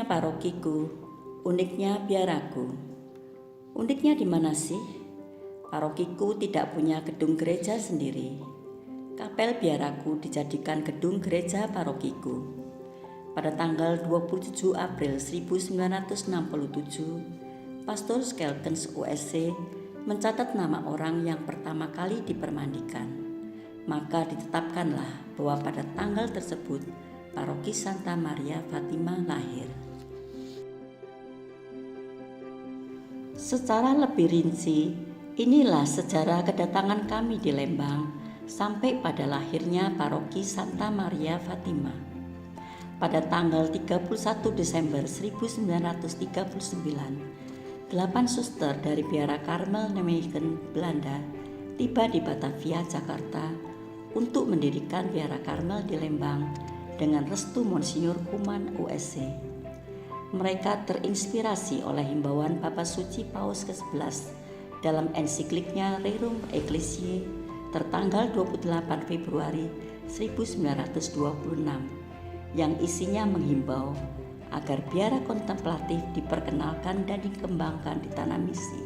Uniknya parokiku, uniknya biaraku. Uniknya di mana sih? Parokiku tidak punya gedung gereja sendiri. Kapel biaraku dijadikan gedung gereja parokiku. Pada tanggal 27 April 1967, Pastor Skelkens USC mencatat nama orang yang pertama kali dipermandikan. Maka ditetapkanlah bahwa pada tanggal tersebut Paroki Santa Maria Fatima lahir. Secara lebih rinci, inilah sejarah kedatangan kami di Lembang sampai pada lahirnya Paroki Santa Maria Fatima. Pada tanggal 31 Desember 1939, 8 suster dari Biara Karmel Nijmegen, Belanda tiba di Batavia, Jakarta untuk mendirikan Biara Karmel di Lembang dengan restu Monsinyur Kuman USC. Mereka terinspirasi oleh himbauan Bapak Suci Paus ke-11 dalam ensikliknya Rerum Ecclesiae tertanggal 28 Februari 1926 yang isinya menghimbau agar biara kontemplatif diperkenalkan dan dikembangkan di tanah misi.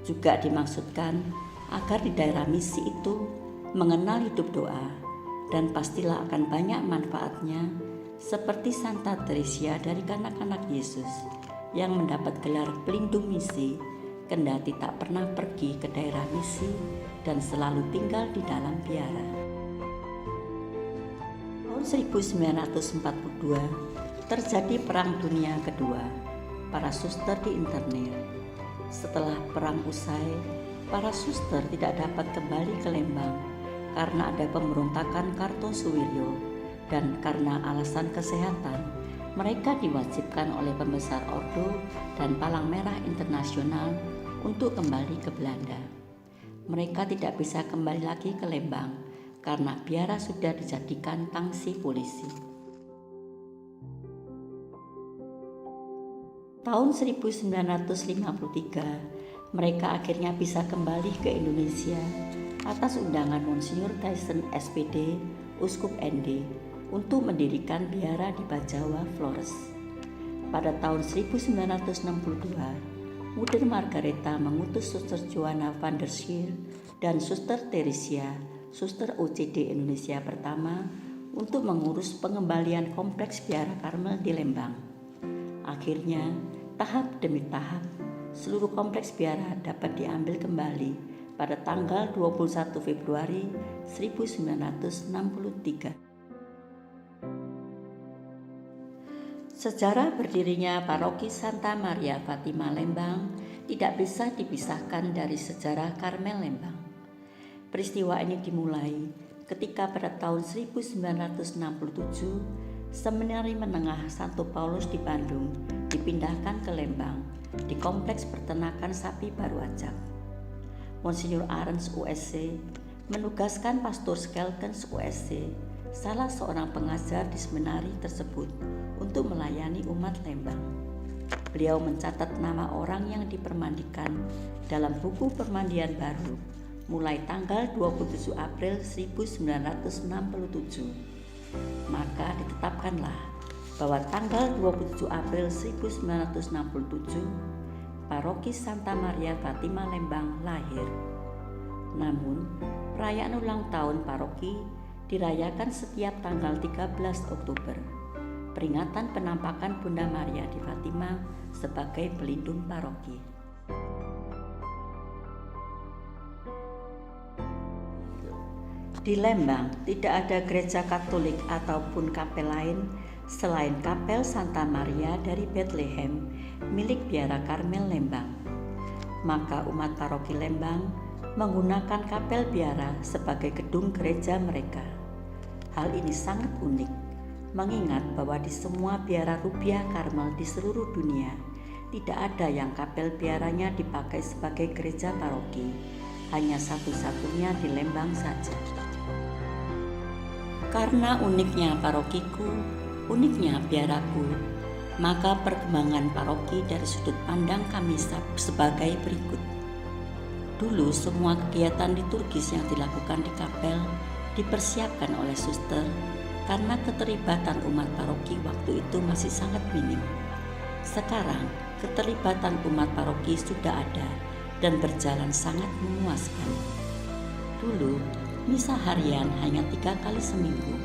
Juga dimaksudkan agar di daerah misi itu mengenal hidup doa, dan pastilah akan banyak manfaatnya, seperti Santa Teresia dari kanak-kanak Yesus yang mendapat gelar pelindung misi kendati tak pernah pergi ke daerah misi dan selalu tinggal di dalam biara. Tahun 1942 terjadi Perang Dunia Kedua. Para suster diinternir. Setelah perang usai, para suster tidak dapat kembali ke Lembang karena ada pemberontakan Kartosuwiryo, dan karena alasan kesehatan mereka diwajibkan oleh pembesar Ordo dan Palang Merah Internasional untuk kembali ke Belanda. Mereka tidak bisa kembali lagi ke Lembang karena biara sudah dijadikan tangsi polisi. Tahun 1953 mereka akhirnya bisa kembali ke Indonesia atas undangan Monsinyur Tyson SPD, Uskup ND, untuk mendirikan biara di Bajawa, Flores. Pada tahun 1962, Moeder Margaretha mengutus Suster Johanna van der Schier dan Suster Teresia, Suster OCD Indonesia pertama, untuk mengurus pengembalian kompleks biara Karmel di Lembang. Akhirnya, tahap demi tahap, seluruh kompleks biara dapat diambil kembali pada tanggal 21 Februari 1963. Sejarah berdirinya Paroki Santa Maria Fatima Lembang tidak bisa dipisahkan dari sejarah Karmel Lembang. Peristiwa ini dimulai ketika pada tahun 1967 Seminari Menengah Santo Paulus di Bandung dipindahkan ke Lembang di Kompleks Peternakan Sapi Baru Ajak. Monsinyur Arens USC menugaskan Pastor Skelkens USC, salah seorang pengajar di seminari tersebut, untuk melayani umat Lembang. Beliau mencatat nama orang yang dipermandikan dalam buku permandian baru mulai tanggal 27 April 1967. Maka ditetapkanlah bahwa tanggal 27 April 1967 Paroki Santa Maria Fatima Lembang lahir. Namun, perayaan ulang tahun paroki dirayakan setiap tanggal 13 Oktober, peringatan penampakan Bunda Maria di Fatima sebagai pelindung paroki. Di Lembang tidak ada gereja Katolik ataupun kapel lain selain Kapel Santa Maria dari Bethlehem milik Biara Karmel Lembang. Maka umat paroki Lembang menggunakan kapel biara sebagai gedung gereja mereka. Hal ini sangat unik, mengingat bahwa di semua biara Rupiah Karmel di seluruh dunia tidak ada yang kapel biaranya dipakai sebagai gereja paroki, hanya satu-satunya di Lembang saja. Karena uniknya parokiku, uniknya biaraku, maka perkembangan paroki dari sudut pandang kami sebagai berikut. Dulu semua kegiatan liturgis yang dilakukan di kapel dipersiapkan oleh suster karena keterlibatan umat paroki waktu itu masih sangat minim. Sekarang, keterlibatan umat paroki sudah ada dan berjalan sangat memuaskan. Dulu, misa harian hanya 3 kali seminggu.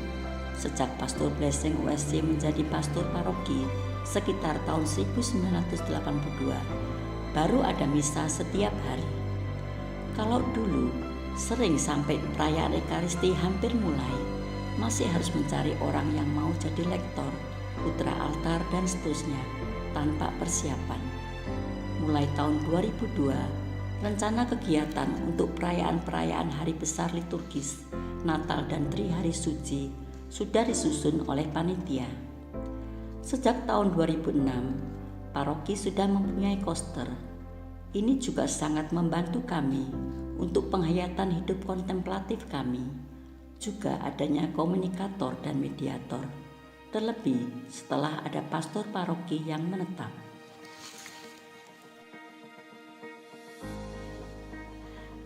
Sejak Pastor Blessing USC menjadi pastor paroki sekitar tahun 1982, baru ada misa setiap hari. Kalau dulu, sering sampai perayaan Ekaristi hampir mulai, masih harus mencari orang yang mau jadi lektor, putra altar, dan seterusnya, tanpa persiapan. Mulai tahun 2002, rencana kegiatan untuk perayaan-perayaan hari besar liturgis, Natal dan Tri Hari Suci sudah disusun oleh panitia. Sejak tahun 2006, paroki sudah mempunyai koster. Ini juga sangat membantu kami untuk penghayatan hidup kontemplatif kami, juga adanya komunikator dan mediator, terlebih setelah ada pastor paroki yang menetap.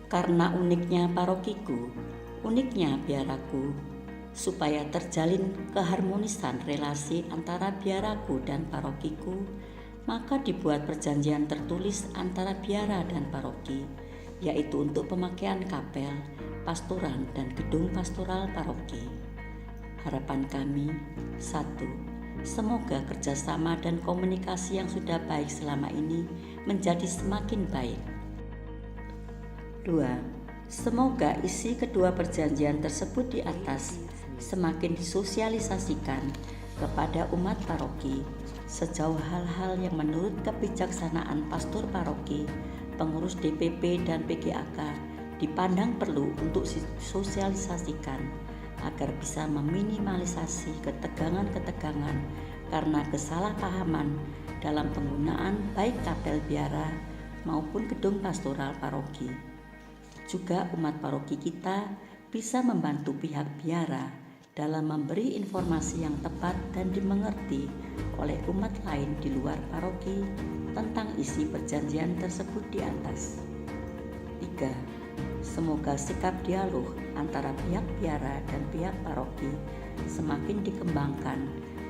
Karena uniknya parokiku, uniknya biaraku, supaya terjalin keharmonisan relasi antara biaraku dan parokiku, maka dibuat perjanjian tertulis antara biara dan paroki, yaitu untuk pemakaian kapel, pastoran, dan gedung pastoral paroki. Harapan kami, 1. Semoga kerjasama dan komunikasi yang sudah baik selama ini menjadi semakin baik. 2. Semoga isi kedua perjanjian tersebut di atas semakin disosialisasikan kepada umat paroki sejauh hal-hal yang menurut kebijaksanaan pastor paroki, pengurus DPP dan PGAK dipandang perlu untuk disosialisasikan agar bisa meminimalisasi ketegangan-ketegangan karena kesalahpahaman dalam penggunaan baik kapel biara maupun gedung pastoral paroki. Juga umat paroki kita bisa membantu pihak biara dalam memberi informasi yang tepat dan dimengerti oleh umat lain di luar paroki tentang isi perjanjian tersebut di atas. 3. Semoga sikap dialog antara pihak biara dan pihak paroki semakin dikembangkan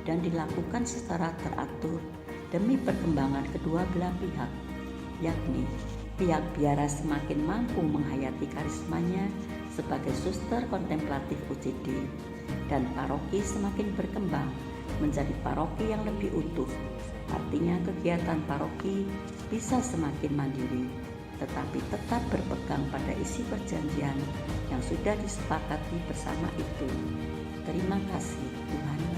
dan dilakukan secara teratur demi perkembangan kedua belah pihak, yakni pihak biara semakin mampu menghayati karismanya sebagai suster kontemplatif UCD, dan paroki semakin berkembang menjadi paroki yang lebih utuh. Artinya kegiatan paroki bisa semakin mandiri, tetapi tetap berpegang pada isi perjanjian yang sudah disepakati bersama itu. Terima kasih, Tuhan.